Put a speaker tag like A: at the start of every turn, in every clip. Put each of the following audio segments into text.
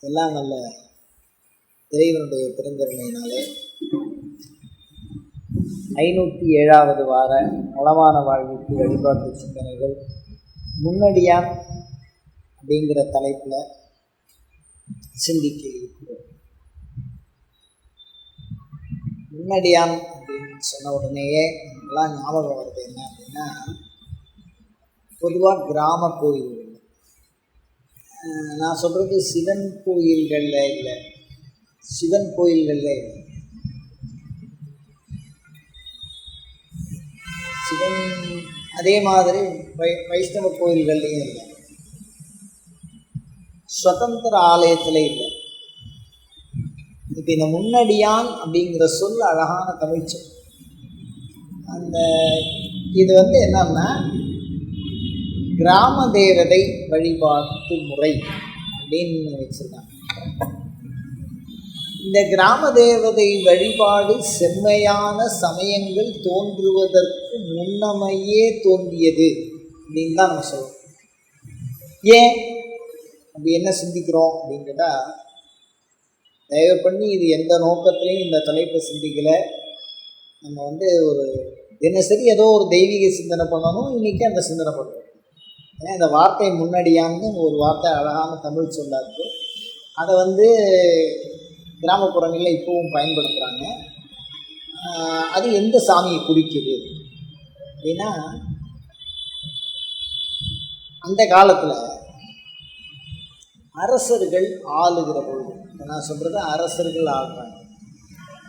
A: எல்லாம் நல்ல இறைவனுடைய பெருங்கருணையினாலே 507வது வார நலமான வாழ்வுக்கு வழிபாட்டு சிந்தனைகள் முன்னடியான் அப்படிங்கிற தலைப்பில் சிந்திக்க இருக்கிறோம். முன்னடியான் அப்படின்னு சொன்ன உடனேயே நமக்கெல்லாம் ஞாபகம் வருது என்ன அப்படின்னா, பொதுவாக கிராம கோயில்கள், நான் சொல்கிறது சிவன் கோயில்களில் இல்லை, சிவன் கோயில்களில் இல்லை, சிவன் அதே மாதிரி வைஷ்ணவ கோயில்கள்லையும் இல்லை, சுதந்திர ஆலயத்தில் இல்லை. இப்போ இந்த முன்னடியான் அப்படிங்கிற சொல் அழகான தமிழ் சொல். இது என்னன்னா, கிராம தேவதை வழிபாட்டு முறை அப்படின்னு வச்சுருக்காங்க. இந்த கிராம தேவதை வழிபாடு செம்மையான சமயங்கள் தோன்றுவதற்கு முன்னமையே தோன்றியது அப்படின்னு தான் நம்ம சொல்லுவோம். ஏன் அப்படி என்ன சிந்திக்கிறோம் அப்படின்னு கேட்டால், தயவு பண்ணி இது எந்த நோக்கத்திலையும் இந்த தலைப்பை சிந்திக்கலை. நம்ம ஒரு தினசரி ஏதோ ஒரு தெய்வீக சிந்தனை பண்ணணும், இன்றைக்கி அந்த சிந்தனை பண்ணுறோம். ஏன்னா இந்த வார்த்தை முன்னடியான்னு ஒரு வார்த்தை அழகான தமிழ் சொல்லாது. அதை கிராமப்புறங்களில் இப்போவும் பயன்படுத்துகிறாங்க. அது எந்த சாமியை குறிக்குது அப்படின்னா, அந்த காலத்தில் அரசர்கள் ஆளுகிற பொழுது, நான் சொல்கிறது அரசர்கள் ஆளுறாங்க.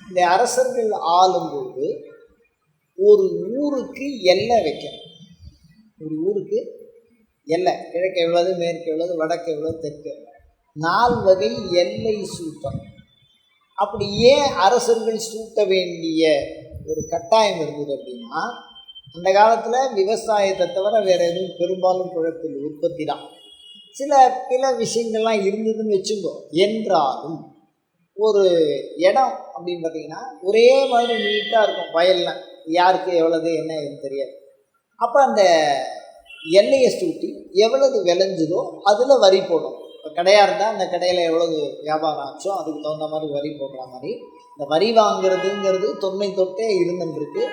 A: இந்த அரசர்கள் ஆளும்போது ஒரு ஊருக்கு எல்லை வைக்கணும். ஒரு ஊருக்கு எல்லை, கிழக்கு எவ்வளவு, மேற்கு எவ்வளவு, வடக்கு எவ்வளவு, தெற்கு, 4 வகை எல்லை சூட்டம். அப்படி ஏன் அரசர்கள் சூட்ட வேண்டிய ஒரு கட்டாயம் இருந்தது அப்படின்னா, அந்த காலத்தில் விவசாயத்தை தவிர வேறு எதுவும் பெரும்பாலும் குழப்பில் உற்பத்தி தான். பிற விஷயங்கள்லாம் இருந்ததுன்னு வச்சுக்கோ. என்றாலும் ஒரு இடம் அப்படின்னு பார்த்திங்கன்னா ஒரே மாதிரி நீட்டாக இருக்கும். வயல்லாம் யாருக்கு எவ்வளவு என்ன எதுவும் தெரியாது. அப்போ அந்த எல்லையை சூட்டி எவ்வளவு விளைஞ்சதோ அதில் வரி போடும். இப்போ கடையாக இருந்தால் அந்த கடையில் எவ்வளவு வியாபாரம் ஆச்சோ அதுக்கு தகுந்த மாதிரி வரி போடுற மாதிரி இந்த வரி வாங்கிறதுங்கிறது தொன்மை தொட்டே இருந்துருக்கு.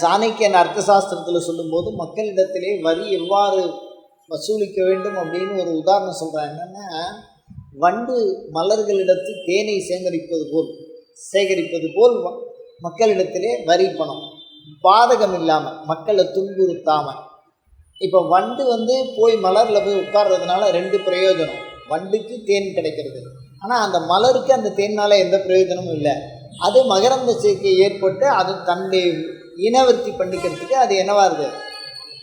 A: சாணக்கியன் அர்த்தசாஸ்திரத்தில் சொல்லும்போது மக்களிடத்திலே வரி எவ்வாறு வசூலிக்க வேண்டும் அப்படின்னு ஒரு உதாரணம் சொல்கிறாங்க. என்னென்னா, வண்டு மலர்களிடத்து தேனை சேகரிப்பது போல் மக்களிடத்திலே வரி பணம் பாதகம் இல்லாமல், மக்களை துன்புறுத்தாமல். இப்போ வண்டு போய் மலரில் போய் உட்கார்றதுனால 2 பிரயோஜனம். வண்டுக்கு தேன் கிடைக்கிறது, ஆனால் அந்த மலருக்கு அந்த தேனால் எந்த பிரயோஜனமும் இல்லை. அது மகரந்த சேர்க்கை ஏற்பட்டு அது தன்னை இனவர்த்தி பண்ணிக்கிறதுக்கு அது என்னவா இருக்குது,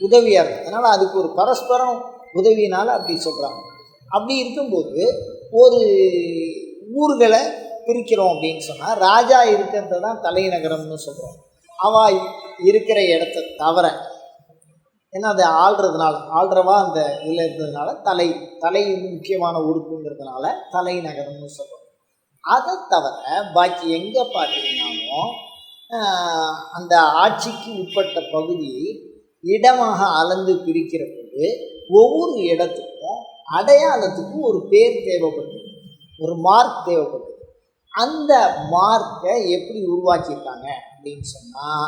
A: உதவியாக இருக்குது. அதனால் அதுக்கு ஒரு பரஸ்பரம் உதவியினால் அப்படி சொல்கிறாங்க. அப்படி இருக்கும்போது ஒரு ஊர்களை பிரிக்கிறோம் அப்படின்னு சொன்னால், ராஜா இருக்கிறது தான் தலைநகரம்னு சொல்கிறோம். அவள் இருக்கிற இடத்த தவிர, ஏன்னா அதை ஆள்றவா அந்த இதில் இருந்ததுனால தலை முக்கியமான உறுப்புங்கிறதுனால தலைநகரம்னு சொல்கிறோம். அதை தவிர பாக்கி எங்கே பார்த்தீங்கன்னாலும் அந்த ஆட்சிக்கு உட்பட்ட பகுதியை இடமாக அளந்து பிரிக்கிற போது ஒவ்வொரு இடத்துக்கும் அடையாளத்துக்கும் ஒரு பேர் தேவைப்படுது, ஒரு மார்க் தேவைப்படுது. அந்த மார்க்கை எப்படி உருவாக்கியிருக்காங்க அப்படின்னு சொன்னால்,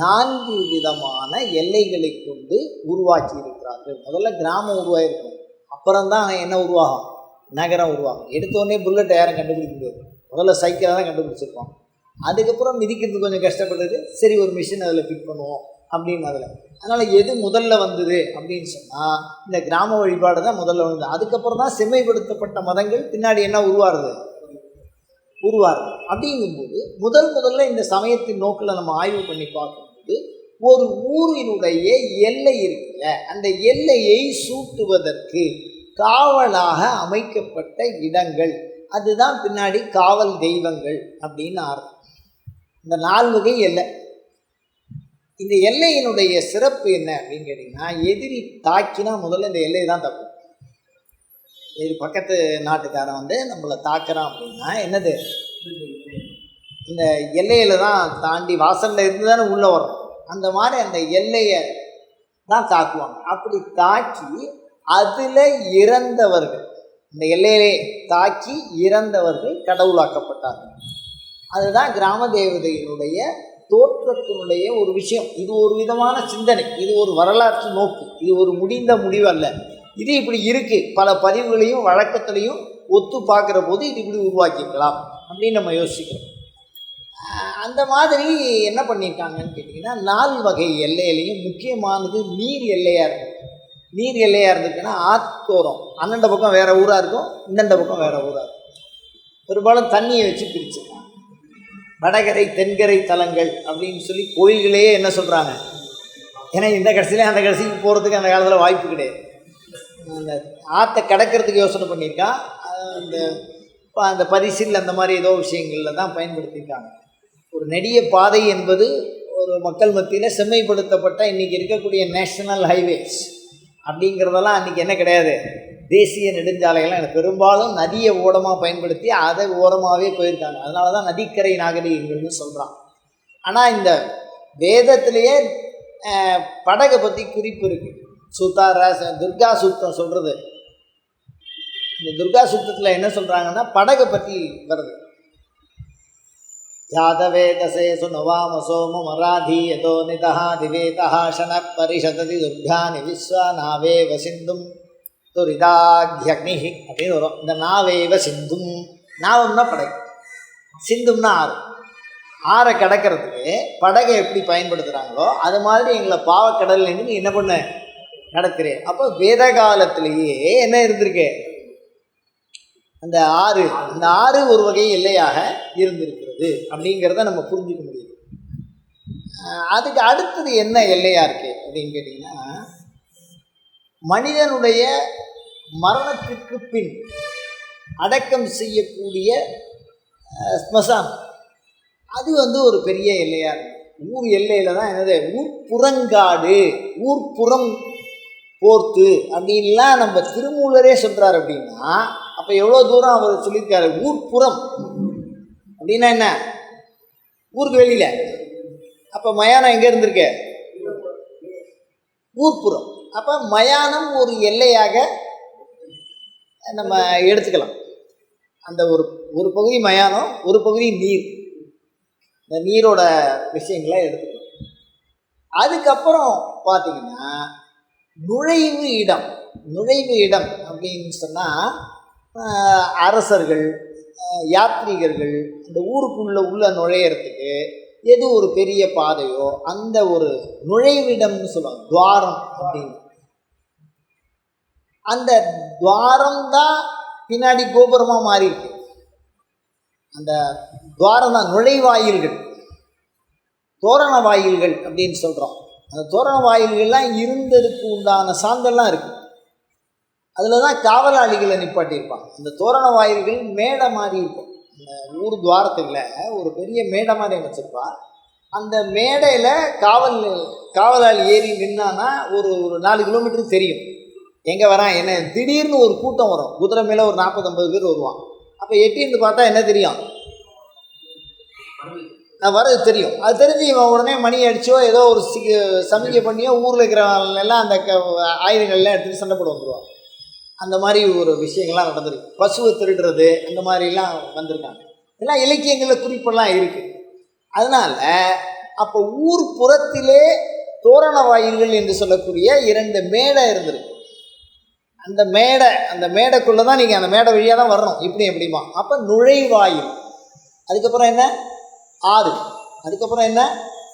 A: 4 விதமான எல்லைகளை கொண்டு உருவாக்கி இருக்கிறார்கள். முதல்ல கிராமம் உருவாகிருக்கணும், அப்புறம்தான் என்ன உருவாகும், நகரம் உருவாகும். எடுத்தோடனே புல்லட் யாரும் கண்டுபிடிக்க முடியாது, முதல்ல சைக்கிளை தான் கண்டுபிடிச்சிருப்பாங்க. அதுக்கப்புறம் மிதிக்கிறது கொஞ்சம் கஷ்டப்படுறது, சரி ஒரு மிஷின் அதில் ஃபிட் பண்ணுவோம் அப்படின்னு அதனால் எது முதல்ல வந்தது அப்படின்னு சொன்னால், இந்த கிராம வழிபாடு தான் முதல்ல வந்தது. அதுக்கப்புறம் தான் செம்மைப்படுத்தப்பட்ட மதங்கள் பின்னாடி என்ன உருவாருது. அப்படிங்கும்போது முதல்ல இந்த சமயத்தின் நோக்கில் நம்ம ஆய்வு பண்ணி பார்க்கும்போது, ஒரு ஊரினுடைய எல்லை இருக்குல்ல, அந்த எல்லையை சூட்டுவதற்கு காவலாக அமைக்கப்பட்ட இடங்கள், அதுதான் பின்னாடி காவல் தெய்வங்கள் அப்படின்னு ஆரம்பம். இந்த 4 வகை எல்லை. இந்த எல்லையினுடைய சிறப்பு என்ன அப்படின்னு கேட்டிங்கன்னா, எதிரி தாக்கினா முதல்ல இந்த எல்லையை தான் தப்பு. இது பக்கத்து நாட்டுக்காரன் நம்மளை தாக்குறான் அப்படின்னா என்னது, இந்த எல்லையில் தான் தாண்டி வாசலில் இருந்து தானே உள்ளே வரும். அந்த மாதிரி அந்த எல்லையை தான் தாக்குவாங்க. அப்படி தாக்கி அதில் இறந்தவர்கள், இந்த எல்லையிலே தாக்கி இறந்தவர்கள் கடவுளாக்கப்பட்டார்கள். அதுதான் கிராம தேவதையினுடைய தோற்றத்தினுடைய ஒரு விஷயம். இது ஒரு விதமான சிந்தனை, இது ஒரு வரலாற்று நோக்கு, இது ஒரு முடிந்த முடிவு அல்ல. இது இப்படி இருக்குது, பல பதிவுகளையும் வழக்கத்திலையும் ஒத்து பார்க்குற போது இது இப்படி உருவாக்கிக்கலாம் அப்படின்னு நம்ம யோசிக்கிறோம். அந்த மாதிரி என்ன பண்ணியிருக்காங்கன்னு கேட்டிங்கன்னா, 4 வகை எல்லையிலையும் முக்கியமானது நீர் எல்லையாக இருக்கும். நீர் எல்லையாக இருந்துச்சுன்னா ஆத்தோரம், அண்ணண்ட பக்கம் வேறு ஊராக இருக்கும், இந்தண்ட பக்கம் வேறு ஊராக இருக்கும். பெரும்பாலும் தண்ணியை வச்சு பிரிச்சுக்கலாம். வடகரை தென்கரை தலங்கள் அப்படின்னு சொல்லி கோயில்களையே என்ன சொல்கிறாங்க, ஏன்னா இந்த கடைசியிலே அந்த கடைசிக்கு போகிறதுக்கு அந்த காலத்தில் வாய்ப்பு கிடையாது. அந்த ஆற்றை கடக்கிறதுக்கு யோசனை பண்ணியிருக்கான். அந்த பரிசில் அந்த மாதிரி ஏதோ விஷயங்களில் தான் பயன்படுத்தியிருக்காங்க. ஒரு நெடிய பாதை என்பது ஒரு மக்கள் மத்தியில் செம்மைப்படுத்தப்பட்ட இன்றைக்கி இருக்கக்கூடிய நேஷ்னல் ஹைவேஸ் அப்படிங்கிறதெல்லாம் அன்றைக்கி என்ன கிடையாது, தேசிய நெடுஞ்சாலைகள்லாம் எனக்கு பெரும்பாலும் நதியை ஓரமாக பயன்படுத்தி அதை ஓரமாகவே போயிருக்காங்க. அதனால தான் நதிக்கரை நாகரிகங்கள்னு சொல்கிறான். ஆனால் இந்த வேதத்திலேயே படகை பற்றி குறிப்பு இருக்குது. துர்கா சூத்திரம் சொல்கிறது. இந்த துர்கா சூத்திரத்தில் என்ன சொல்கிறாங்கன்னா, படகை பற்றி வருது. யாதவேதசேசு நவாம சோம மராதி யதோ நிதா திவேதா ஷன பரிஷததி துர்கானி விஸ்வா நாவேவ சிந்தும் துரிதாக்யக்னி அப்படின்னு வரும். இந்த நாவேவ சிந்தும், நாவம்னா படகு, சிந்தும்னா ஆறு. ஆறை கடக்கிறதுக்கு படகை எப்படி பயன்படுத்துகிறாங்களோ அது மாதிரி எங்களை பாவக்கடல்லேருந்து நீ என்ன பண்ண நடக்கிறேன். அப்போ வேத காலத்திலேயே என்ன இருந்திருக்கு, அந்த ஆறு, இந்த ஆறு ஒரு வகை எல்லையாக இருந்திருக்கிறது அப்படிங்கிறத நம்ம புரிஞ்சுக்க முடியுது. அதுக்கு அடுத்தது என்ன எல்லையாக இருக்குது அப்படின்னு கேட்டிங்கன்னா, மனிதனுடைய மரணத்திற்கு பின் அடக்கம் செய்யக்கூடிய ஸ்மசானம், அது ஒரு பெரிய எல்லையாக இருக்குது. ஊர் எல்லையில் தான் என்னது, ஊர்ப்புறங்காடு, ஊர்ப்புறம் போர்த்து அப்படின்லாம் நம்ம திருமூலரே சொல்கிறார். அப்படின்னா அப்போ எவ்வளோ தூரம் அவர் சொல்லியிருக்காரு. ஊர்ப்புறம் அப்படின்னா என்ன, ஊருக்கு வெளியில். அப்போ மயானம் எங்கே இருந்திருக்கு, ஊர்ப்புறம். அப்போ மயானம் ஒரு எல்லையாக நம்ம எடுத்துக்கலாம். அந்த ஒரு பகுதி மயானம், ஒரு பகுதி நீர், இந்த நீரோட விஷயங்களை எடுத்துக்கலாம். அதுக்கப்புறம் பார்த்திங்கன்னா நுழைவு இடம் அப்படின்னு சொன்னால் அரசர்கள், யாத்ரீகர்கள் இந்த ஊருக்குள்ளே உள்ள நுழையிறதுக்கு எது ஒரு பெரிய பாதையோ அந்த ஒரு நுழைவிடம்னு சொல்லுவாங்க, துவாரம் அப்படின்னு. அந்த துவாரம் தான் பின்னாடி கோபுரமாக மாறி இருக்கு. அந்த துவாரம் தான் நுழைவாயில்கள், தோரண வாயில்கள் அப்படின்னு சொல்கிறோம். அந்த தோரண வாயில்கள்லாம் இருந்ததுக்கு உண்டான சாந்தெல்லாம் இருக்குது. அதில் தான் காவலாளிகளை நிப்பாட்டியிருப்பாங்க. அந்த தோரண வாயில்கள் மேடை மாதிரி இருக்கும். அந்த ஊர் துவாரத்துக்குள்ள ஒரு பெரிய மேடை மாதிரி அமைச்சிருப்பா. அந்த மேடையில் காவலாளி ஏறி நின்னான்னா ஒரு 4 கிலோமீட்டருக்கு தெரியும் எங்கே வரான் என்ன. திடீர்னு ஒரு கூட்டம் வரும், குதிரை மேலே ஒரு 40-50 பேர் வருவான். அப்போ எட்டின்னு பார்த்தா என்ன தெரியும், வர்றது தெரியும். அது தெரிஞ்சு இவன் உடனே மணி அடிச்சோ ஏதோ ஒரு சமிகை பண்ணியோ ஊரில் இருக்கிறவங்களெல்லாம் அந்த ஆயுதங்கள்லாம் எடுத்துகிட்டு சண்டை போட வந்துடுவான். அந்த மாதிரி ஒரு விஷயங்கள்லாம் நடந்திருக்கு. பசுவை திருடுறது அந்த மாதிரிலாம் வந்திருக்காங்க. இதெல்லாம் இலக்கியங்களில் குறிப்பெல்லாம் இருக்குது. அதனால் அப்போ ஊர் புறத்திலே தோரண வாயில்கள் என்று சொல்லக்கூடிய 2 மேடை இருந்திருக்கு. அந்த மேடைக்குள்ளே தான் நீங்கள் அந்த மேடை வழியாக தான் வரணும், இப்படி எப்படிமா. அப்போ நுழைவாயில். அதுக்கப்புறம் என்ன, ஆறு. அதுக்கப்புறம் என்ன,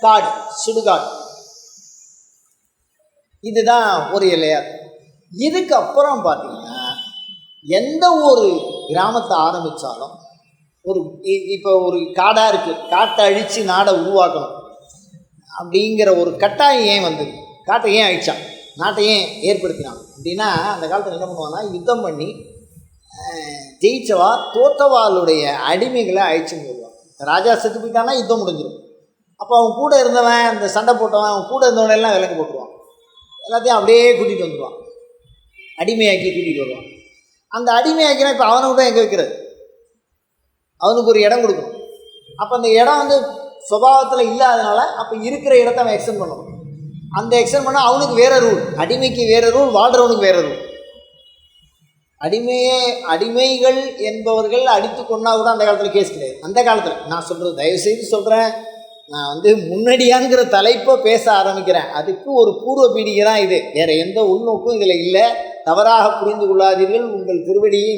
A: காடு, சுடுகாடு. இதுதான் ஒரு எல்லையார். இதுக்கப்புறம் பார்த்தீங்கன்னா எந்த ஒரு கிராமத்தை ஆரம்பித்தாலும் இப்போ ஒரு காடாக இருக்குது, காட்டை அழித்து நாடை உருவாக்கணும் அப்படிங்கிற ஒரு கட்டாயம் ஏன் வந்தது, காட்டை ஏன் அழித்தான், நாட்டை ஏன் ஏற்படுத்தினான் அப்படின்னா, அந்த காலத்தில் என்ன பண்ணுவாங்கன்னா யுத்தம் பண்ணி ஜெயிச்சவா தோத்தவாளுடைய அடிமைகளை அழிச்சுன்னு வருவான். ராஜா செத்து போயிட்டான்னா யுத்தம் முடிஞ்சிடும். அப்போ அவன் கூட இருந்தவன், அந்த சண்டை போட்டவன், அவன் கூட இருந்தவனெல்லாம் விலங்கு போட்டுருவான். எல்லாத்தையும் அப்படியே கூட்டிகிட்டு வந்துடுவான், அடிமையாக்கி கூட்டிகிட்டு வருவான். அந்த அடிமையாக்கினா இப்போ அவனுக்கு தான் எங்கே வைக்கிறது, அவனுக்கு ஒரு இடம் கொடுக்கணும். அப்போ அந்த இடம் சுபாவத்தில் இல்லாதனால அப்போ இருக்கிற இடத்த அவன் எக்ஸ்டெண்ட் பண்ணணும். அந்த எக்ஸ்டெண்ட் பண்ணால் அவனுக்கு வேறு ரூல், அடிமைக்கு வேறு ரூல், வாழ்கிறவனுக்கு வேறு ரூல். அடிமைகள் என்பவர்கள் அடித்து கொண்டா கூட அந்த காலத்தில் கேஸ் கிடையாது. அந்த காலத்தில் நான் சொல்கிறது தயவுசெய்து சொல்கிறேன், நான் முன்னடியாங்கிற தலைப்பை பேச ஆரம்பிக்கிறேன். அதுக்கு ஒரு பூர்வ பீடிகை தான் இது, வேறு எந்த உள்நோக்கும் இதில் இல்லை. தவறாக புரிந்து கொள்ளாதீர்கள். உங்கள் திருவடியை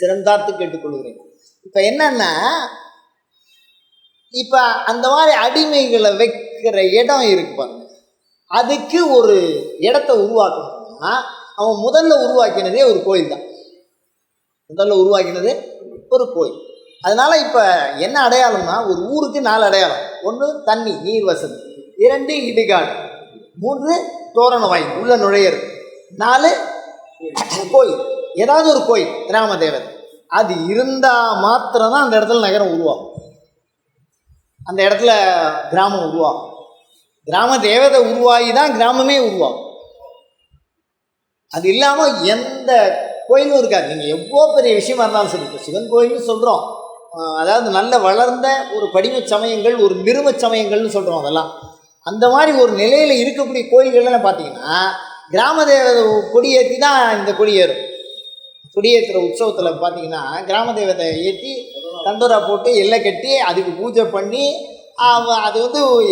A: சிறந்தார்த்து கேட்டுக்கொள்கிறேன். இப்போ என்னன்னா, இப்போ அந்த மாதிரி அடிமைகளை வைக்கிற இடம் இருக்கு பாருங்க, அதுக்கு ஒரு இடத்த உருவாக்கணும்னா அவன் முதல்ல உருவாக்கினதே ஒரு கோயில் தான். முதல்ல உருவாக்கினது ஒரு கோயில். அதனால் இப்போ என்ன அடையாளம்னா, ஒரு ஊருக்கு 4 அடையாளம். 1 தண்ணி, நீர் வசதி. 2 இடுகாடு. 3 தோரண வாயில் உள்ள நுழையிறது. 4 கோயில், ஏதாவது ஒரு கோயில், கிராம தேவதை. அது இருந்தால் மாத்திரம்தான் அந்த இடத்துல நகரம் உருவாகும், அந்த இடத்துல கிராமம் உருவாகும். கிராம தேவதை உருவாகி தான் கிராமமே உருவாகும். அது இல்லாமல் எந்த கோயிலும் இருக்காது. நீங்கள் எவ்வளோ பெரிய விஷயமா இருந்தாலும் சரி, இப்போ சிவன் கோயில்னு சொல்கிறோம், அதாவது நல்ல வளர்ந்த ஒரு படிம சமயங்கள், ஒரு நிறுவ சமயங்கள்னு சொல்கிறோம். அதெல்லாம் அந்த மாதிரி ஒரு நிலையில் இருக்கக்கூடிய கோயில்கள்லாம் பார்த்தீங்கன்னா கிராம தேவதை கொடியேற்றி தான் இந்த கொடியேறும். கொடியேற்றுற உற்சவத்தில் பார்த்தீங்கன்னா கிராம தேவதை ஏற்றி தண்டோரா போட்டு எல்லை கட்டி அதுக்கு பூஜை பண்ணி அது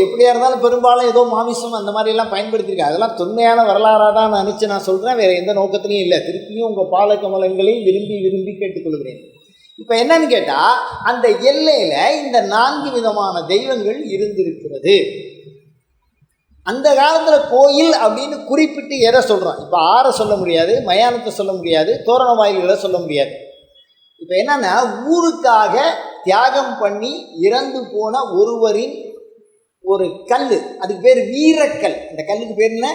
A: எப்படியா இருந்தாலும் பெரும்பாலும் ஏதோ மாமிசம் அந்த மாதிரிலாம் பயன்படுத்தியிருக்காங்க. அதெல்லாம் தொன்மையான வரலாறாக தான் நான் நினச்சி நான் சொல்கிறேன், வேறு எந்த நோக்கத்துலையும் இல்லை. திருப்பியும் உங்கள் பாலகமலங்களையும் விரும்பி கேட்டுக்கொள்கிறேன். இப்போ என்னன்னு கேட்டால், அந்த எல்லையில் இந்த 4 விதமான தெய்வங்கள் இருந்திருக்கிறது. அந்த காலத்தில் கோயில் அப்படின்னு குறிப்பிட்டு எதை சொல்கிறோம்? இப்போ ஆறை சொல்ல முடியாது, மயானத்தை சொல்ல முடியாது, தோரண வாயில்களை சொல்ல முடியாது. இப்போ என்னன்னா, ஊருக்காக தியாகம் பண்ணி இறந்து போன ஒருவரின் ஒரு கல், அதுக்கு பேர் வீரக்கல். அந்த கல்லுக்கு பேர் என்ன?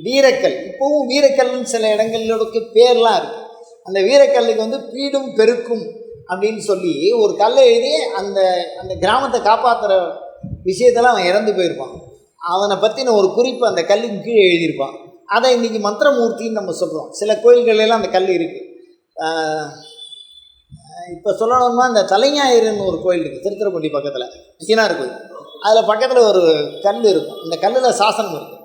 A: வீரக்கல். இப்போவும் வீரக்கல்னு சில இடங்களுக்கு பேர்லாம் இருக்குது. அந்த வீரக்கல்லுக்கு பீடும் பெருக்கும் அப்படின்னு சொல்லி ஒரு கல்லை எழுதி அந்த அந்த கிராமத்தை காப்பாற்றுற விஷயத்தெல்லாம் அவன் இறந்து போயிருப்பான். அவனை பற்றின ஒரு குறிப்பு அந்த கல்லுக்கு கீழே எழுதியிருப்பான். அதை இன்றைக்கி மந்திரமூர்த்தின்னு நம்ம சொல்கிறோம். சில கோயில்களெல்லாம் அந்த கல் இருக்குது. இப்போ சொல்லணும்னா, இந்த தலைஞாயிறுன்னு ஒரு கோயில் இருக்குது திருத்துறைப்பூண்டி பக்கத்தில், ஐயனார் கோயில். அதில் பக்கத்தில் ஒரு கல் இருக்கும். அந்த கல்லில் சாசனம் இருக்குது.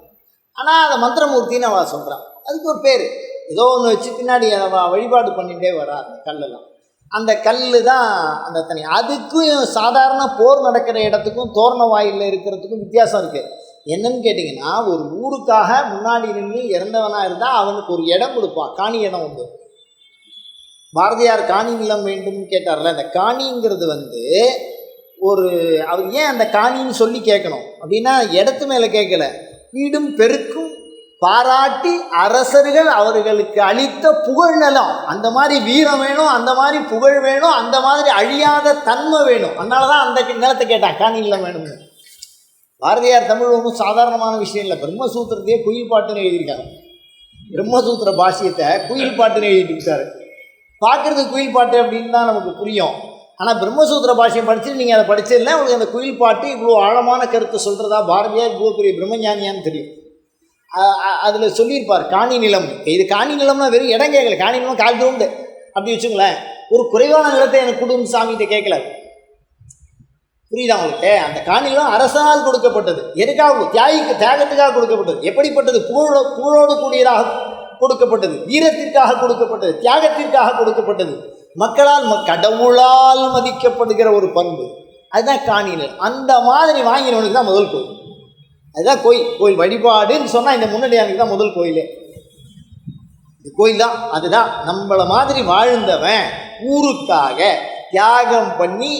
A: ஆனால் அதை மந்திரமூர்த்தின்னு அவள் சொல்கிறான். அதுக்கு ஒரு பேர் ஏதோ ஒன்று வச்சு பின்னாடி அதை வழிபாடு பண்ணிகிட்டே வரா. அந்த கல்லெல்லாம், அந்த கல் தான் அந்த தனி. அதுக்கும் சாதாரண போர் நடக்கிற இடத்துக்கும் தோரண வாயிலில் இருக்கிறதுக்கும் வித்தியாசம் இருக்குது. என்னன்னு கேட்டிங்கன்னா, ஒரு ஊருக்காக முன்னாடி நின்று இறந்தவனாக இருந்தால் அவனுக்கு ஒரு இடம் கொடுப்பான், காணி இடம் உண்டு. பாரதியார் காணி நிலம் வேண்டும் கேட்டார்ல, அந்த காணிங்கிறது ஒரு அவர் ஏன் அந்த காணின்னு சொல்லி கேட்கணும் அப்படின்னா, இடத்து மேலே கேட்கல, வீடும் பெருக்கும் பாராட்டி அரசர்கள் அவர்களுக்கு அளித்த புகழ் நலம். அந்த மாதிரி வீரம் வேணும், அந்த மாதிரி புகழ் வேணும், அந்த மாதிரி அழியாத தன்மை வேணும். அதனால தான் அந்த நிலத்தை கேட்டான், காணி நிலம் வேணும்னு. பாரதியார் தமிழ் ஒன்றும் சாதாரணமான விஷயம் இல்லை. பிரம்மசூத்திரத்தையே குயில் பாட்டுன்னு எழுதியிருக்காரு. பிரம்மசூத்திர பாஷ்யத்தை குயில் பாட்டுன்னு எழுதிட்டு இருக்காரு. பார்க்குறது குயில் பாட்டு அப்படின்னு தான் நமக்கு புரியும். ஆனால் பிரம்மசூத்திர பாஷ்யம் படிச்சுட்டு நீங்கள் அதை படிச்சிடல, உங்களுக்கு அந்த குயில் பாட்டு இவ்வளோ ஆழமான கருத்தை சொல்கிறதா பாரதியார் இவ்வளோ பெரிய பிரம்மஞானியான்னு தெரியும். அதில் சொல்லியிருப்பார் காணி நிலம். இது காணி நிலம்னா வெறும் இடம் கேட்கல, காணி நிலம் கால் தோண்டு அப்படி வச்சுங்களேன். ஒரு குறைவான நிலத்தை எனக்கு குடும்ப சாமிகிட்ட கேட்கல. புரியுதா உங்களுக்கு? அந்த காணி நிலம் அரசால் கொடுக்கப்பட்டது. எதுக்காக? தியாகத்துக்காக கொடுக்கப்பட்டது. எப்படிப்பட்டது? புகழோடு கூடியதாக கொடுக்கப்பட்டது, வீரத்திற்காக கொடுக்கப்பட்டது, தியாகத்திற்காக கொடுக்கப்பட்டது, மக்களால் கடவுளால் மதிக்கப்படுகிற ஒரு பண்பு. அதுதான் காணி நிலம். அந்த மாதிரி வாங்கினவனுக்கு தான் முதல் கோயில். அதுதான் கோயில் வழிபாடுன்னு சொன்னால் இந்த முன்னாடியானுக்கு தான் முதல் கோயிலே. இது கோயில் தான். அதுதான் நம்மளை மாதிரி வாழ்ந்தவன் ஊருக்காக தியாகம் பண்ணி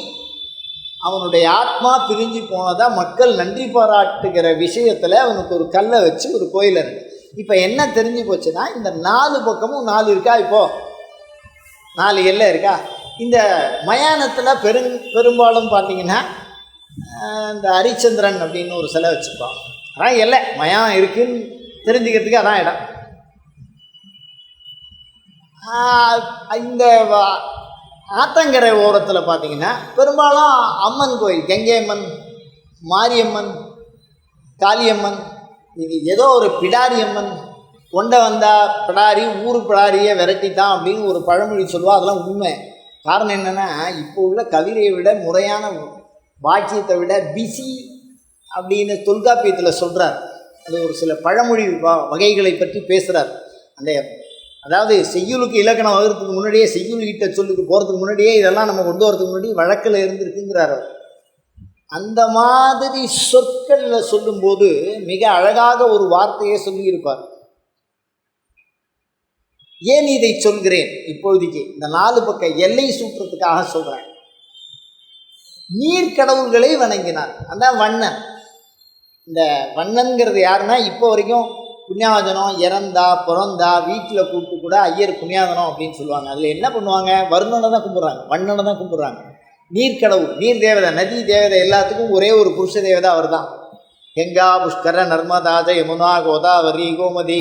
A: அவனுடைய ஆத்மா பிரிஞ்சு போனதா மக்கள் நன்றி பாராட்டுகிற விஷயத்தில் அவனுக்கு ஒரு கல்லை வச்சு ஒரு கோயில் இருக்கு. இப்போ என்ன தெரிஞ்சு போச்சுன்னா, இந்த 4 பக்கமும் 4 இருக்கா, இப்போது 4 எல்லை இருக்கா. இந்த மயானத்தில் பெரும்பாலும் பார்த்தீங்கன்னா இந்த ஹரிச்சந்திரன் அப்படின்னு ஒரு சிலை வச்சுருப்பான். அதான் எல்லை, மயானம் இருக்குதுன்னு தெரிஞ்சுக்கிறதுக்கு அதான் இடம். இந்த ஆத்தங்கரை ஓரத்தில் பார்த்தீங்கன்னா பெரும்பாலும் அம்மன் கோயில், கங்கை அம்மன், மாரியம்மன், காளியம்மன், இது ஏதோ ஒரு பிடாரி அம்மன், கொண்டை வந்தால் பிடாரி, ஊர் பிடாரியை விரட்டித்தான் அப்படின்னு ஒரு பழமொழி சொல்லுவா. அதெல்லாம் உண்மை. காரணம் என்னென்னா, இப்போ உள்ள கவிதையை விட, முறையான வாக்கியத்தை விட பிசி அப்படின்னு தொல்காப்பியத்தில் சொல்கிறார். அது ஒரு சில பழமொழி வகைகளை பற்றி பேசுகிறார். அந்த அதாவது செய்யுளுக்கு இலக்கணம் வகுறதுக்கு முன்னாடியே, செய்யுள் ஈட்ட சொல்லுக்கு போகிறதுக்கு முன்னாடியே இதெல்லாம் நம்ம கொண்டு வரதுக்கு முன்னாடி வழக்கில் இருந்திருக்குங்கிறார் அவர். அந்த மாதிரி சொற்களில் சொல்லும்போது மிக அழகாக ஒரு வார்த்தையை சொல்லியிருப்பார். ஏன் இதை சொல்கிறேன்? இப்பொழுதைக்கு இந்த 4 பக்க எல்லை சூற்றத்துக்காக சொல்கிறேன். நீர்க்கடவுள்களை வணங்கினார். அதான் வண்ணன். இந்த வண்ணன்கிறது யாருன்னா, இப்போ வரைக்கும் புண்ணியாவதனம் இறந்தா பிறந்தா வீட்டில் கூப்பிட்டு கூட ஐயர் புண்ணியாவதனம் அப்படின்னு சொல்லுவாங்க. அதில் என்ன பண்ணுவாங்க? வருணனை தான் கும்பிட்றாங்க, வண்ணனை தான் கும்பிட்றாங்க. நீர்க்கடவுள், நீர் தேவதை, நதி தேவதை, எல்லாத்துக்கும் ஒரே ஒரு புருஷ தேவதை அவர் தான். கங்கா புஷ்கர நர்மதாஜ யமுனா கோதாவரி கோமதி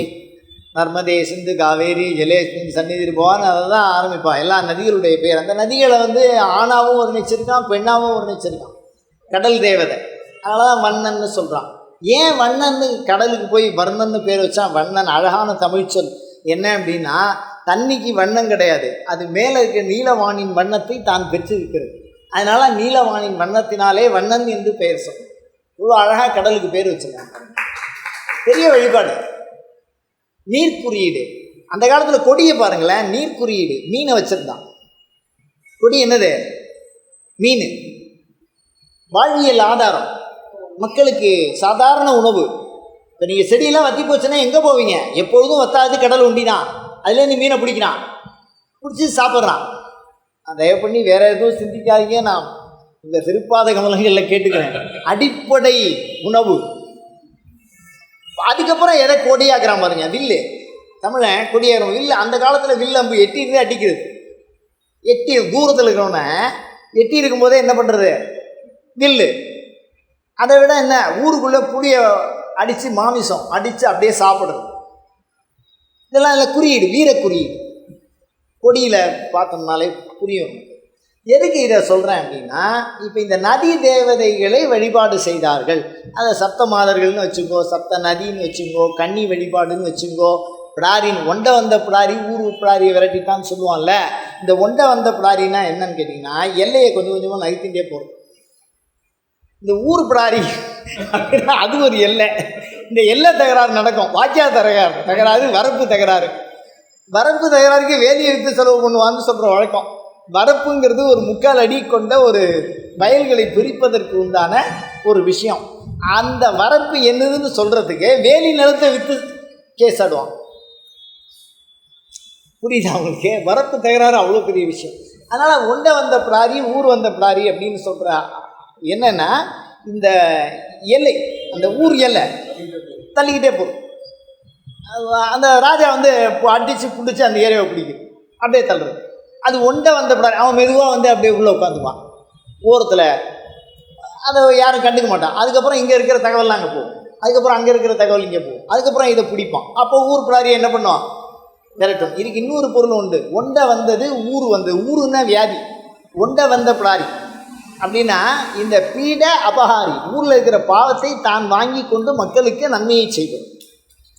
A: நர்மதே சிந்து காவேரி ஜலேஸ்மின் சந்நிதி போவான்னு அதை தான் ஆரம்பிப்பான். எல்லா நதிகளுடைய பேர். அந்த நதிகளை ஆணாவும் வர்ணிச்சிருக்கான், பெண்ணாவும் வர்ணிச்சிருக்கான். கடல் தேவதை, அதனால தான் வண்ணன்னு சொல்கிறான். ஏன் வண்ணன்னு கடலுக்கு போய் வர்ணன்னு பேர் வச்சான்? வண்ணன் அழகான தமிழ் சொல். என்ன அப்படின்னா, தண்ணிக்கு வண்ணம் கிடையாது, அது மேலே இருக்க நீலவானின் வண்ணத்தை தான் பெற்றிருக்கிறது. அதனால் நீலவானின் வண்ணத்தினாலே வண்ணன் என்று பெயர் சொல். இவ்வளோ அழகாக கடலுக்கு பேர் வச்சுருக்காங்க. பெரிய வழிபாடு. நீர்க்குறியீடு. அந்த காலத்தில் கொடியை பாருங்களேன், நீர்க்குறியீடு. மீனை வச்சுருந்தான். கொடி என்னது? மீன். வாழ்வியல் ஆதாரம், மக்களுக்கு சாதாரண உணவு. இப்போ நீங்கள் செடியெல்லாம் வற்றி போச்சுன்னா எங்கே போவீங்க? எப்பொழுதும் வத்தாது கடல் உண்டி தான். அதுலேருந்து மீனை பிடிக்கிறான், பிடிச்சி சாப்பிட்றான். தயவு பண்ணி வேறு எதுவும் சிந்திக்காதீங்க. நான் இந்த திருப்பாத கமலங்களில் கேட்டுக்கிறேன். அடிப்படை உணவு. அதுக்கப்புறம் எதை கொடியாக்குறான் பாருங்க, வில்லு. தமிழன் கொடியாகிறோம் வில்லு. அந்த காலத்தில் வில்லு அம்பு எட்டி இருந்து அடிக்கிறது. எட்டி தூரத்தில் இருக்கிறவன எட்டி இருக்கும்போதே என்ன பண்ணுறது? வில்லு. அதை விட என்ன, ஊருக்குள்ளே புளியை அடித்து மாமிசம் அடித்து அப்படியே சாப்பிடுறது. இதெல்லாம் இல்லை குறியீடு, வீர குறியீடு. கொடியில் பார்த்தோம்னாலே புரியும். எதுக்கு இதை சொல்கிறேன் அப்படின்னா, இப்போ இந்த நதி தேவதைகளை வழிபாடு செய்தார்கள். அதை சப்த மாதர்கள்னு வச்சுக்கோ, சப்த நதின்னு வச்சுக்கோ, கன்னி வழிபாடுன்னு வச்சுக்கோ. பிடாரின் ஒண்டை வந்த பிடாரி ஊர் பிடாரியை விரட்டிட்டான்னு சொல்லுவான்ல. இந்த ஒண்டை வந்த பிடாரின்னா என்னன்னு கேட்டிங்கன்னா, எல்லையை கொஞ்சம் கொஞ்சமாக நகர்த்திகிட்டே போகிறோம். இந்த ஊர் பிடாரி அப்படின்னா அது ஒரு எல்லை. இந்த எல்லை தகராறு நடக்கும். வாக்கியா தகராறு, வரப்பு தகராறு. வரப்பு தகராறுக்கு வேலியை விட்டு செலவு பண்ணுவான்னு சொல்கிற வழக்கம். வரப்புங்கிறது ஒரு 3/4 அடி கொண்ட ஒரு வயல்களை பிரிப்பதற்கு உண்டான ஒரு விஷயம். அந்த வரப்பு என்னதுன்னு சொல்கிறதுக்கு வேலி நிலத்தை விற்று கேஸ் ஆடுவான். புரியுதா உங்களுக்கு? வரப்பு தகராறு அவ்வளோ பெரிய விஷயம். அதனால் ஒண்டை வந்த பிடாரி ஊர் வந்த பிடாரி அப்படின்னு சொல்கிற என்னென்னா, இந்த எல்லை, அந்த ஊர் எல்லை தள்ளிக்கிட்டே போகும். அந்த ராஜா அடித்து பிடிச்சி அந்த ஏரியாவை பிடிக்கும், அப்படியே தள்ளுறது. அது ஒண்டை வந்த பிடாரி. அவன் மெதுவாக அப்படியே உள்ளே உட்காந்துப்பான் ஓரத்தில். அதை யாரும் கண்டுக்க மாட்டான். அதுக்கப்புறம் இங்கே இருக்கிற தகவல்லாம் அங்கே போகும், அதுக்கப்புறம் அங்கே இருக்கிற தகவல் இங்கே போகும், அதுக்கப்புறம் இதை பிடிப்பான். அப்போ ஊர் பிடாரியை என்ன பண்ணுவான்? விரட்டும். இதுக்கு இன்னொரு பொருள் உண்டு. ஒண்டை வந்தது ஊர் வந்தது. ஊருன்னா வியாதி. ஒண்டை வந்த பிடாரி அப்படின்னா இந்த பீட அபகாரி, ஊரில் இருக்கிற பாவத்தை தான் வாங்கி கொண்டு மக்களுக்கு நன்மையை செய்வது.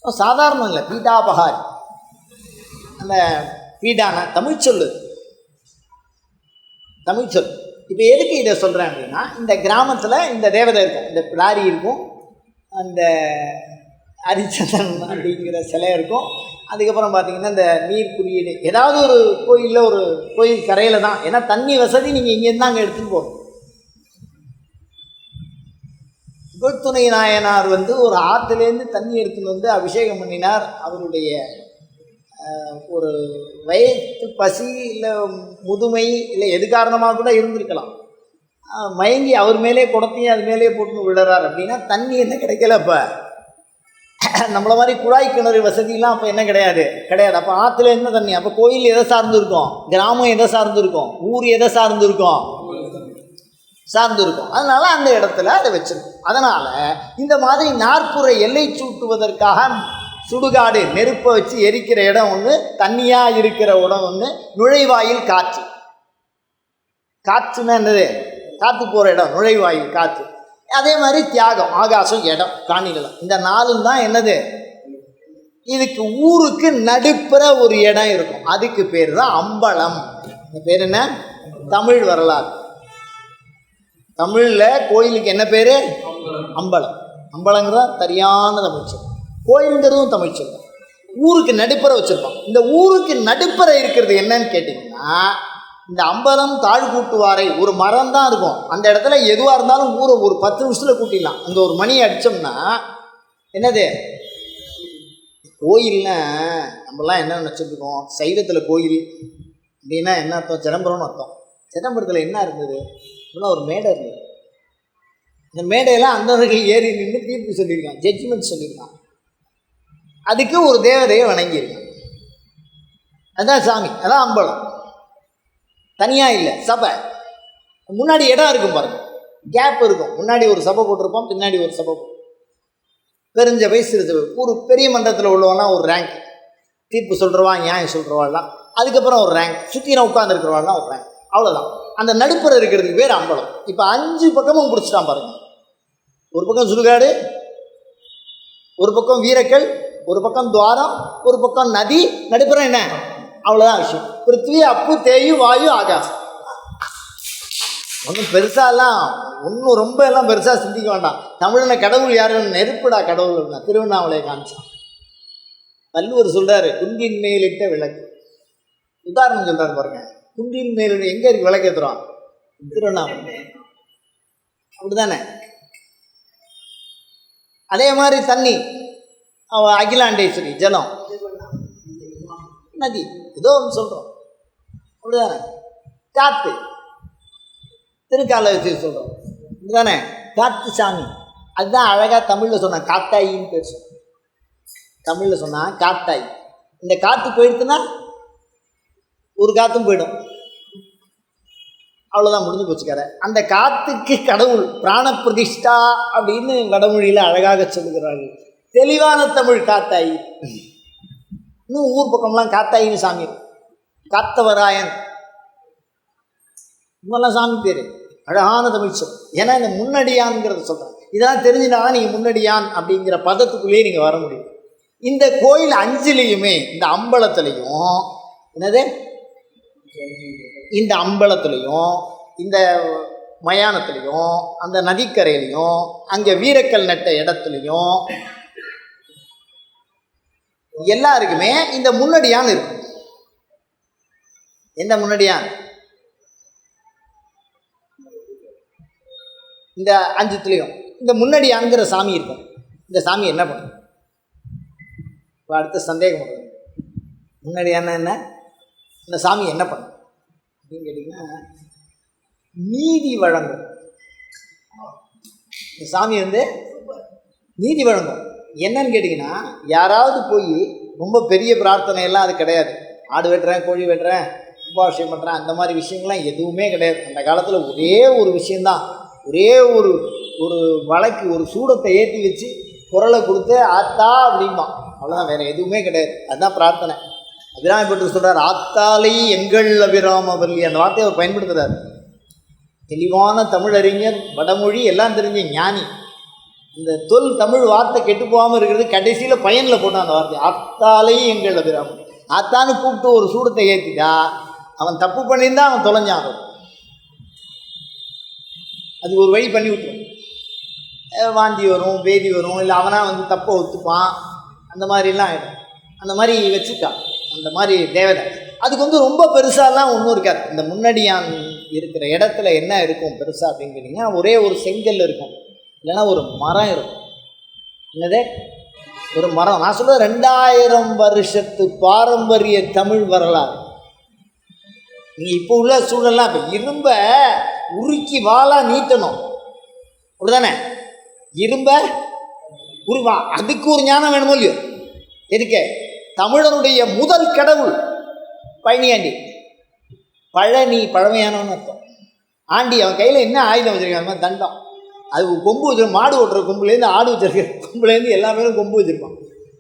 A: சாதாரணம் இல்லை, பீடாபகாரி. அந்த பீடான தமிழ் சொல்லு, தமிழ் சொல். இப்போ எதுக்கு இதை சொல்கிறேன் அப்படின்னா, இந்த கிராமத்தில் இந்த தேவதை இருக்கும், இந்த பிடாரி இருக்கும், அந்த ஹரிச்சந்திரன் அப்படிங்கிற சிலை இருக்கும். அதுக்கப்புறம் பார்த்திங்கன்னா இந்த நீர் குறியீடு. ஏதாவது ஒரு கோயிலில், ஒரு கோயில் கரையில் தான். ஏன்னா தண்ணி வசதி நீங்கள் இங்கேருந்து அங்கே எடுத்துகிட்டு போகணும். புகழ்த்துணை நாயனார் ஒரு ஆற்றுலேருந்து தண்ணி எடுத்துன்னு அபிஷேகம் பண்ணினார். அவருடைய ஒரு வயது பசி இல்லை முதுமை இல்லை எது காரணமாக கூட இருந்திருக்கலாம். மயங்கி அவர் மேலே குடத்தையும் அது மேலே போட்டு விடுறார் அப்படின்னா தண்ணி என்ன கிடைக்கல. அப்போ நம்மளை மாதிரி குழாய் கிணறு வசதியெலாம் அப்போ என்ன கிடையாது. அப்போ ஆற்றுல என்ன தண்ணி? அப்போ கோயில் எதை சார்ந்து இருக்கும்? கிராமம் எதை சார்ந்து இருக்கும்? ஊர் எதை சார்ந்து இருக்கும்? அதனால் அந்த இடத்துல அதை வச்சிருக்கும். அதனால் இந்த மாதிரி நாற்புற எல்லை சூட்டுவதற்காக சுடுகாடு, நெருப்பை வச்சு எரிக்கிற இடம் ஒன்று, தண்ணியாக இருக்கிற இடம் ஒன்று, நுழைவாயில் காற்று. காற்றுன்னா என்னது? காற்று போகிற இடம் நுழைவாயில் காற்று. அதே மாதிரி தியாகம், ஆகாசம், இடம், காணிநிலம். இந்த 4 தான் என்னது? இதுக்கு ஊருக்கு நடுப்புற ஒரு இடம் இருக்கும். அதுக்கு பேர் தான் அம்பலம். இந்த பேர் என்ன? தமிழ் வரலாறு. தமிழில் கோயிலுக்கு என்ன பேர்? அம்பலம். அம்பலங்கிறத சரியான தமிழ் சொல். கோயிலுங்கிறதும் தமிழ் சொல். ஊருக்கு நடுப்பறை வச்சுருப்பான். இந்த ஊருக்கு நடுப்பறை இருக்கிறது என்னன்னு கேட்டிங்கன்னா, இந்த அம்பலம் தாழ்கூட்டுவாரை ஒரு மரம் தான் இருக்கும். அந்த இடத்துல எதுவாக இருந்தாலும் ஊரை ஒரு 10 நிமிஷத்தில் கூட்டிடலாம். அங்கே ஒரு மணியை அடித்தோம்னா என்னது கோயில்னா நம்மலாம் என்ன நினச்சிட்ருக்கோம், சைவத்தில் கோயில் அப்படின்னா என்ன அர்த்தம், சிதம்பரம்னு அர்த்தம். சிதம்பரத்தில் என்ன இருந்தது அப்படின்னா ஒரு மேடை இருந்தது. இந்த மேடையெல்லாம் அந்தவர்கள் ஏறி நின்று தீர்ப்பு சொல்லியிருக்கான், ஜட்ஜ்மெண்ட் சொல்லியிருக்கான். அதுக்கு ஒரு தேவதையை வணங்கியிருக்கான். அதுதான் சாமி, அதான் அம்பலம். தனியாக இல்லை, சபை. முன்னாடி இடம் இருக்கும் பாருங்கள், கேப் இருக்கும். முன்னாடி ஒரு சபை போட்டிருப்போம், பின்னாடி ஒரு சபை போட்டு பெருஞ்சபை சிறு சபை. ஒரு பெரிய மன்றத்தில் உள்ளவனா ஒரு ரேங்க், தீர்ப்பு சொல்கிறவா நியாயம் சொல்கிறவாள்லாம். அதுக்கப்புறம் ஒரு ரேங்க், சுற்றி உட்காந்துருக்கிறவாள்லாம் ஒரு ரேங்க். அவ்வளோதான். அந்த நடுப்புற இருக்கிறதுக்கு பேர் அம்பலம். இப்போ 5 பக்கமும் பிடிச்சிட்டான் பாருங்கள். ஒரு பக்கம் சுடுகாடு, ஒரு பக்கம் வீரக்கல், ஒரு பக்கம் துவாரம், ஒரு பக்கம் நதி, நடுப்புறம் என்ன, அவ்வளோதான் விஷயம். பிருத்திவி அப்பு தேயு வாயு ஆகாசம். ஒன்றும் பெருசாலாம் ஒன்றும் ரொம்ப எல்லாம் பெருசாக சிந்திக்க வேண்டாம். தமிழில் கடவுள் யாருன்னு நெருப்புடா கடவுள் திருவண்ணாமலையை காமிச்சான். வள்ளுவர் சொல்கிறாரு, குண்டின் மேலிட்ட விளக்கு. உதாரணம் சொல்கிறார் பாருங்க, குண்டின் மேல் எங்கே இருக்கு விளக்கு ஏற்றுறான், திருவண்ணாமலை. அப்படிதானே? அதே மாதிரி தண்ணி, அகிலாண்டேஸ்வரி ஜலம், நதி, ஏதோ ஒன்று சொல்கிறோம். அப்படிதானே? காற்று, திருக்கால வச்சு சொல்கிறோம். இதுதானே காற்று சாமி. அதுதான் அழகாக தமிழில் சொன்னான், காத்தாயின்னு பேர் சொன்னான். தமிழில் சொன்னான் காத்தாய். இந்த காற்று போயிடுச்சுன்னா ஒரு காற்றும் போயிடும், அவ்வளோதான், முடிஞ்சு போச்சுக்கார. அந்த காற்றுக்கு கடவுள் பிராண பிரதிஷ்டா அப்படின்னு வடமொழியில் அழகாக சொல்லுகிறார்கள். தெளிவான தமிழ் காத்தாயி. இன்னும் ஊர் பக்கம்லாம் காத்தாயின்னு சாமி, காத்தவராயன், இவெல்லாம் சாமி பேர். அழகான தமிழ் சொல். ஏன்னா இந்த முன்னடியான்ங்கிறத சொல்கிறேன். இதெல்லாம் தெரிஞ்சுனாதான் நீங்கள் முன்னடியான் அப்படிங்கிற பதத்துக்குள்ளேயே நீங்கள் வர முடியும். இந்த கோயில் 5லையுமே, இந்த அம்பலத்துலேயும் என்னது, இந்த அம்பலத்துலேயும், இந்த மயானத்துலேயும், அந்த நதிக்கரையிலையும், அங்கே வீரக்கல் நட்ட இடத்துலையும் எல்லாருக்குமே இந்த முன்னடியான் இருக்கும். எந்த முன்னடியான்? இந்த 5த்துலேயும் இந்த முன்னடியான்கிற சாமி இருக்கும். இந்த சாமி என்ன பண்ணும்? இப்போ அடுத்த சந்தேகம் பண்ணுறது, முன்னடியான்னா என்ன, இந்த சாமி என்ன பண்ணும் அப்படின்னு கேட்டிங்கன்னா, நீதி வழங்கும். இந்த சாமி நீதி வழங்கும். என்னன்னு கேட்டிங்கன்னா, யாராவது போய் ரொம்ப பெரிய பிரார்த்தனை எல்லாம் அது கிடையாது. ஆடு வெட்டுறேன், கோழி வெட்டுறேன், உபாபிஷேகம் பண்ணுறேன், அந்த மாதிரி விஷயங்கள்லாம் எதுவுமே கிடையாது. அந்த காலத்தில் ஒரே ஒரு விஷயந்தான், ஒரே ஒரு ஒரு வழக்கு, ஒரு சூடத்தை ஏற்றி வச்சு குரலை கொடுத்து ஆத்தா அப்படிமா, அவ்வளோதான், வேறு எதுவுமே கிடையாது. அதுதான் பிரார்த்தனை. அபிராமப்பட்டு சொல்கிறார், ஆத்தாலை எங்கள் அபிராமவல்லி, அந்த வார்த்தையை அவர் பயன்படுத்துகிறார். தெளிவான தமிழறிஞர், வடமொழி எல்லாம் தெரிஞ்ச ஞானி. இந்த தொல் தமிழ் வார்த்தை கெட்டு போகாமல் இருக்கிறது கடைசியில் பயனில் போட்டான் அந்த வார்த்தை, ஆத்தாலை எங்கள் அபிராமம். ஆத்தான்னு கூப்பிட்டு ஒரு சூடத்தை ஏற்றிட்டா அவன் தப்பு பண்ணியிருந்தா அவன் தொலைஞ்சான். அது ஒரு வழி பண்ணி விட்டுரும். வாந்தி வரும், பேதி வரும், இல்லை அவனாக தப்பை ஒத்துப்பான், அந்த மாதிரிலாம் ஆகிடும். அந்த மாதிரி வச்சுட்டான் அந்த மாதிரி தேவதை. அதுக்கு ரொம்ப பெருசாலாம் ஒன்றும் இருக்காது. இந்த முன்னடியான் இருக்கிற இடத்துல என்ன இருக்கும் பெருசாக அப்படின்னு கேட்டிங்கன்னா, ஒரே ஒரு செங்கல் இருக்கும், இல்லைன்னா ஒரு மரம் இருக்கும். என்னது? ஒரு மரம். நான் சொல்ல 2000 வருஷத்து பாரம்பரிய தமிழ் வரலாறு. நீங்கள் இப்போ உள்ள சூழல்லாம், இப்போ இரும்பை உருக்கி வாளாக நீட்டணும், அப்படிதானே? இரும்பை உருவா, அதுக்கு ஒரு ஞானம் வேணுமோ இல்லையோ? எதுக்கு? தமிழனுடைய முதல் கடவுள் பழனியாண்டி. பழனி பழமையானவன்னு அர்த்தம். ஆண்டி, அவன் கையில் என்ன ஆயுதம் வச்சுருக்காங்க? தண்டம். அது கொம்பு வச்சிருக்க, மாடு ஓட்டுற கொம்புலேருந்து ஆடு வச்சிருக்க கொம்புலேருந்து எல்லா பேரும் கொம்பு வச்சுருப்பான்.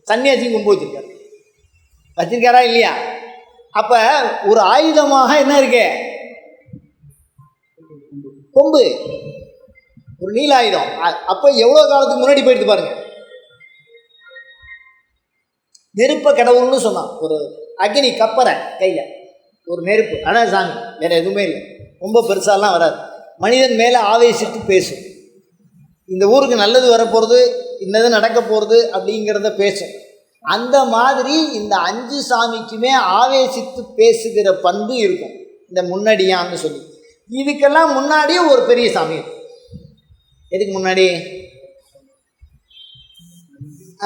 A: சன்னியாசியும் கொம்பு வச்சுருக்காரு. வச்சிருக்காரா இல்லையா? அப்போ ஒரு ஆயுதமாக என்ன இருக்கு? கொம்பு, ஒரு நீல ஆயுதம். அப்போ எவ்வளோ காலத்துக்கு முன்னாடி போயிடுது பாருங்க. நெருப்ப கடவுள்னு சொன்னான். ஒரு அக்னி கப்பரை கையில், ஒரு நெருப்பு, அதான் சாமி, வேறு எதுவுமே இல்லை. ரொம்ப பெருசாலாம் வராது. மனிதன் மேலே ஆவேசித்து பேசும். இந்த ஊருக்கு நல்லது வரப்போகிறது, இன்னது நடக்க போகிறது அப்படிங்கிறத பேசும். அந்த மாதிரி இந்த 5 சாமிக்குமே ஆவேசித்து பேசுகிற பண்பு இருக்கும். இந்த முன்னடியான்னு சொல்லி இதுக்கெல்லாம் முன்னாடியே ஒரு பெரிய சாமி இருக்கும். எதுக்கு முன்னாடி?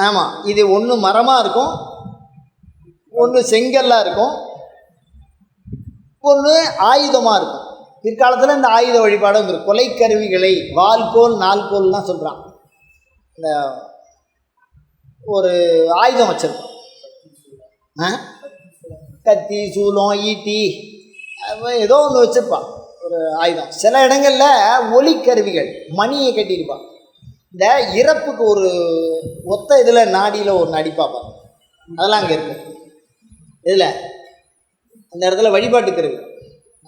A: ஆமாம், இது ஒன்று மரமாக இருக்கும், ஒன்று செங்கல்லாக இருக்கும், ஒன்று ஆயுதமாக இருக்கும். பிற்காலத்தில் இந்த ஆயுத வழிபாடும் இருக்கும். கொலைக்கருவிகளை வால்கோல் நால்கோல்லாம் சொல்கிறான். இந்த ஒரு ஆயுதம் வச்சுருப்பான், கத்தி சூலம் ஈட்டி ஏதோ ஒன்று வச்சுருப்பான், ஒரு ஆயுதம். சில இடங்களில் ஒலிக்கருவிகள் மணியை கட்டியிருப்பான். இந்த இறப்புக்கு ஒரு ஒத்த இதில் நாடியில் ஒரு நடிப்பாப்பாங்க, அதெல்லாம் அங்கே இருக்குது. இதில் அந்த இடத்துல வழிபாட்டு கருவி.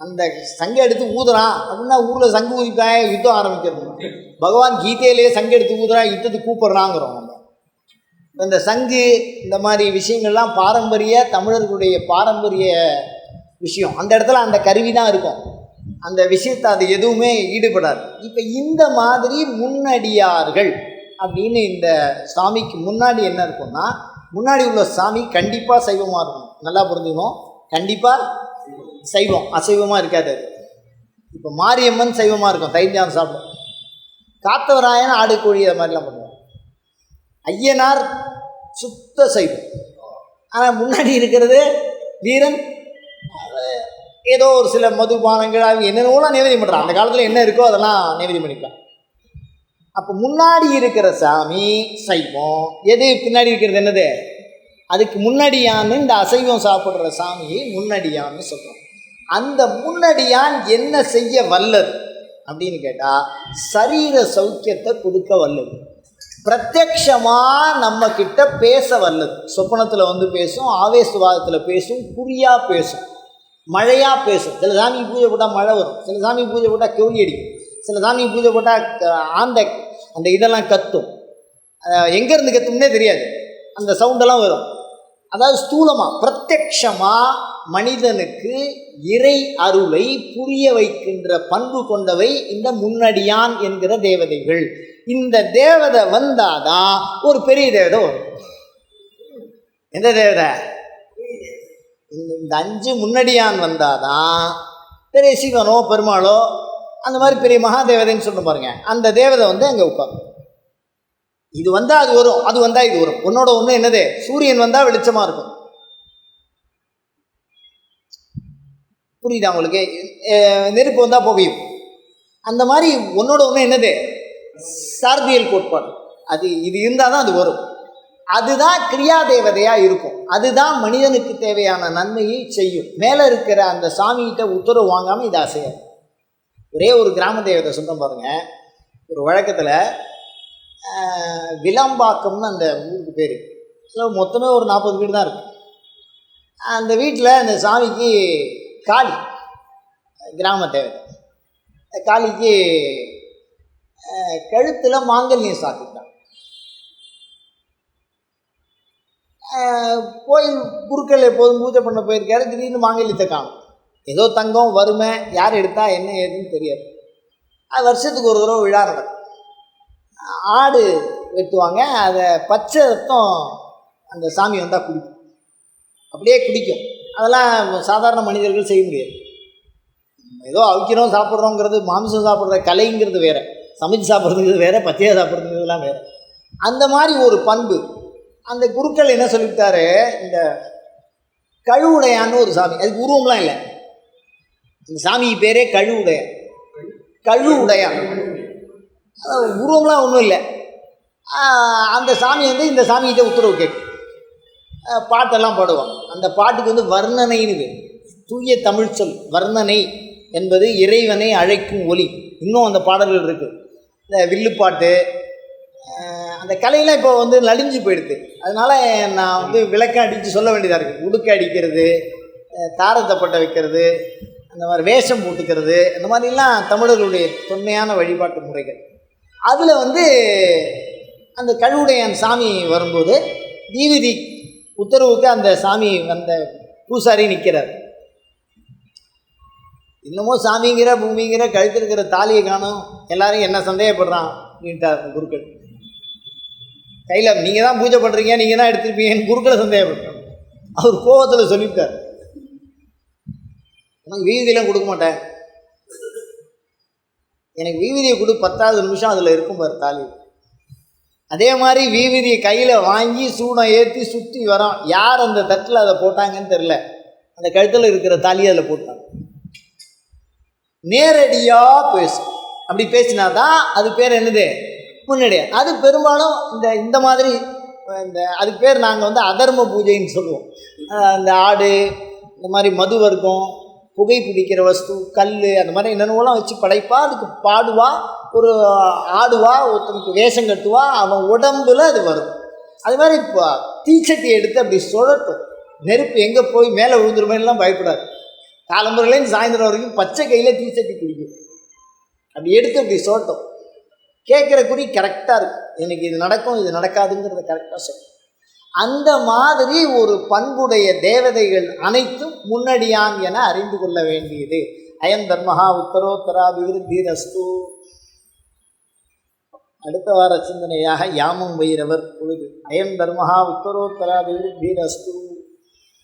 A: அந்த சங்கை எடுத்து ஊதுறான் அப்படின்னா ஊரில் சங்கு ஊதிப்பாங்க, யுத்தம் ஆரம்பிக்கிறது. பகவான் கீதையிலேயே சங்கை எடுத்து ஊதுறான், யுத்தத்துக்கு கூப்பிட்றாங்கிறோம். நம்ம இந்த சங்கு இந்த மாதிரி விஷயங்கள்லாம் பாரம்பரிய தமிழர்களுடைய பாரம்பரிய விஷயம். அந்த இடத்துல அந்த கருவி தான் இருக்கும், அந்த விஷயத்தை அது எதுவுமே ஈடுபடாது. இப்போ இந்த மாதிரி முன்னடியார்கள் அப்படின்னு இந்த சாமிக்கு முன்னாடி என்ன இருக்கும்னா, முன்னாடி உள்ள சாமி கண்டிப்பாக சைவமாக இருக்கணும். நல்லா புரிஞ்சுக்கணும், கண்டிப்பாக சைவம், அசைவமாக இருக்காது. அது இப்போ மாரியம்மன் சைவமாக இருக்கும், தைஞ்சான் சாப்பிடும். காத்தவராயன் ஆடு கோழி அது மாதிரிலாம் பண்ணுவாங்க. ஐயனார் சுத்த சைவம். ஆனால் முன்னாடி இருக்கிறது வீரன் ஏதோ ஒரு சில மதுபானங்கள் அது என்னென்னலாம் நிவேதியம் பண்ணுறான். அந்த காலத்தில் என்ன இருக்கோ அதெல்லாம் நிவேதியம் பண்ணிக்கலாம். அப்போ முன்னாடி இருக்கிற சாமி சைவம், எது பின்னாடி இருக்கிறது என்னது? அதுக்கு முன்னாடியான்னு இந்த அசைவம் சாப்பிட்ற சாமியை முன்னடியான்னு சொல்கிறோம். அந்த முன்னடியான் என்ன செய்ய வல்லது அப்படின்னு கேட்டால், சரீர சௌக்கியத்தை கொடுக்க வல்லது, பிரத்யக்ஷமாக நம்ம கிட்ட பேச வல்லது. சொப்பனத்தில் வந்து பேசும், ஆவேசவாதத்தில் பேசும், குறியாக பேசும், மழையாக பேசும். சில சாமி பூஜை போட்டால் மழை வரும், சில சாமி பூஜை போட்டால் கெவுளி அடிக்கும், சில சாமி பூஜை போட்டால் அந்த இதெல்லாம் கத்தும். எங்கேருந்து கத்தும்னே தெரியாது, அந்த சவுண்டெல்லாம் வரும். அதாவது ஸ்தூலமாக பிரத்யக்ஷமாக மனிதனுக்கு இறை அருளை புரிய வைக்கின்ற பண்பு கொண்டவை இந்த முன்னடியான் என்கிற தேவதைகள். இந்த தேவதை வந்தாதான் ஒரு பெரிய தேவதை வரும். எந்த தேவதை? இந்த 5 முன்னடியான் வந்தாதான் பெரிய சிவனோ பெருமாளோ அந்த மாதிரி பெரிய மகாதேவதைன்னு சொல்ல பாருங்க, அந்த தேவதை வந்து அங்கே உட்காரும். இது வந்தால் அது வரும், அது வந்தால் இது வரும். ஒன்னோட ஒன்று என்னது? சூரியன் வந்தால் வெளிச்சமாக இருக்கும். புரியுதா உங்களுக்கு? நெருப்பு வந்தால் புகையும். அந்த மாதிரி ஒன்னோட ஒன்று என்னது? சார்பியல் கோட்பாடு. அது இது இருந்தால் தான் அது வரும். அதுதான் கிரியா தேவதையாக இருக்கும். அதுதான் மனிதனுக்கு தேவையான நன்மையை செய்யும். மேலே இருக்கிற அந்த சாமிகிட்ட உத்தரவு வாங்காமல் இது அசையாது. ஒரே ஒரு கிராம தேவதை சொல்கிறேன் பாருங்க. ஒரு வழக்கத்தில் விளம்பாக்கம்னு அந்த ஊருக்கு பேர். மொத்தமே ஒரு 40 வீடு தான் இருக்குது. அந்த வீட்டில் அந்த சாமிக்கு காளி, கிராம தேவதை காளிக்கு கழுத்தில் மாங்கல்யம் சாத்திட்டான். கோயில் குருக்கள் எப்போதும் பூஜை பண்ண போயிருக்காரு, திடீர்னு மாங்கல்யத்தை காணும். ஏதோ தங்கம் வறுமை, யார் எடுத்தா என்ன ஏதுன்னு தெரியாது. அது வருஷத்துக்கு ஒரு தடவை விழா நடக்கும். ஆடு வெட்டுவாங்க, அதை பச்சை ரத்தம் அந்த சாமி வந்தால் குடிக்கும், அப்படியே குடிக்கும். அதெல்லாம் சாதாரண மனிதர்கள் செய்ய முடியாது. ஏதோ அவிக்கிறோம் சாப்பிட்றோங்கிறது, மாமிசம் சாப்பிட்ற கலைங்கிறது வேறு, சமைச்சு சாப்பிட்றதுங்கிறது வேறு, பச்சையாக சாப்பிட்றதுங்கிறதுலாம் வேறு. அந்த மாதிரி ஒரு பண்பு அந்த குருக்கள் என்ன சொல்லிவிட்டாரு, இந்த கழுவுடையான்னு ஒரு சாமி, அதுக்கு உருவம்லாம் இல்லை, இந்த சாமிக்கு பேரே கழுவுடையான். கழுவுடையான் உருவம்லாம் ஒன்றும் இல்லை. அந்த சாமி வந்து இந்த சாமிகிட்ட உத்தரவு கேட்கும், பாட்டெல்லாம் பாடுவான். அந்த பாட்டுக்கு வந்து வர்ணனைன்னு, தூய தமிழ் சொல் வர்ணனை என்பது இறைவனை அழைக்கும் ஒலி. இன்னும் அந்த பாடல்கள் இருக்குது. இந்த வில்லுப்பாட்டு அந்த கலையெல்லாம் இப்போ வந்து நலிஞ்சு போயிடுது. அதனால் நான் வந்து விளக்க அடித்து சொல்ல வேண்டியதாக இருக்குது. உடுக்க அடிக்கிறது, தாரத்தப்பட்ட வைக்கிறது, அந்த மாதிரி வேஷம் போட்டுக்கிறது, அந்த மாதிரிலாம் தமிழர்களுடைய தொன்மையான வழிபாட்டு முறைகள். அதில் வந்து அந்த கழுவுடையான் சாமி வரும்போது தீவிதி உத்தரவுக்கு அந்த சாமி அந்த பூசாரி நிற்கிறார். இன்னமும் சாமிங்கிற பூமிங்கிற கழுத்திருக்கிற தாலியை காணும், எல்லாரும் என்ன சந்தேகப்படுறான் அப்படின்ட்டார் குருக்கள். கையில் நீங்கள் தான் பூஜை பண்ணுறீங்க, நீங்கள் தான் எடுத்துருப்பீங்கன்னு குருக்களை சந்தேகப்பட்டார். அவர் கோபத்தில் சொல்லிவிட்டார், எனக்கு வீதியெல்லாம் கொடுக்க மாட்டேன், எனக்கு வீதியை கொடு, 10வது நிமிஷம் அதில் இருக்கும் பாரு தாலி. அதே மாதிரி வீதியை கையில் வாங்கி சூடம் ஏற்றி சுற்றி வரோம். யார் அந்த தட்டில் அதை போட்டாங்கன்னு தெரில, அந்த கழுத்தில் இருக்கிற தாலியை அதில் போட்டாங்க. நேரடியாக பேசும். அப்படி பேசினா தான் அது பேர் என்னது, முன்னாடியே. அது பெரும்பாலும் இந்த மாதிரி அதுக்கு பேர் நாங்கள் வந்து அதர்ம பூஜைன்னு சொல்லுவோம். அந்த ஆடு, இந்த மாதிரி மது வர்க்கம், புகை பிடிக்கிற வஸ்து, கல், அந்த மாதிரி என்னென்னலாம் வச்சு படைப்பா. அதுக்கு பாடுவா, ஒரு ஆடுவா, ஒருத்தனுக்கு வேஷம் கட்டுவா, அவன் உடம்புல அது வரும். அது மாதிரி இப்போ தீச்சட்டி எடுத்து அப்படி சுழட்டும். நெருப்பு எங்கே போய் மேலே விழுந்துருமேலாம் பயப்படாது. காலம்புறையிலேருந்து சாயந்தரம் வரைக்கும் பச்சை கையில் தீச்சட்டி பிடிக்கும். அப்படி எடுத்து அப்படி சுழட்டும். கேட்குற குறி கரெக்டாக இருக்கும். எனக்கு இது நடக்கும், இது நடக்காதுங்கிறத கரெக்டாக சொல்லும். அந்த மாதிரி ஒரு பண்புடைய தேவதைகள் அனைத்தும் முன்னடியான் என அறிந்து கொள்ள வேண்டியது. அயம் தர்மஹா உத்தரோத்தராபிவிருத்தி ரஸ்து. அடுத்த வார சிந்தனையாக யாமம் வைரவர் பொழுது. அயம் தர்மஹா உத்தரோத்தராபிவிருத்தி ரஸ்து.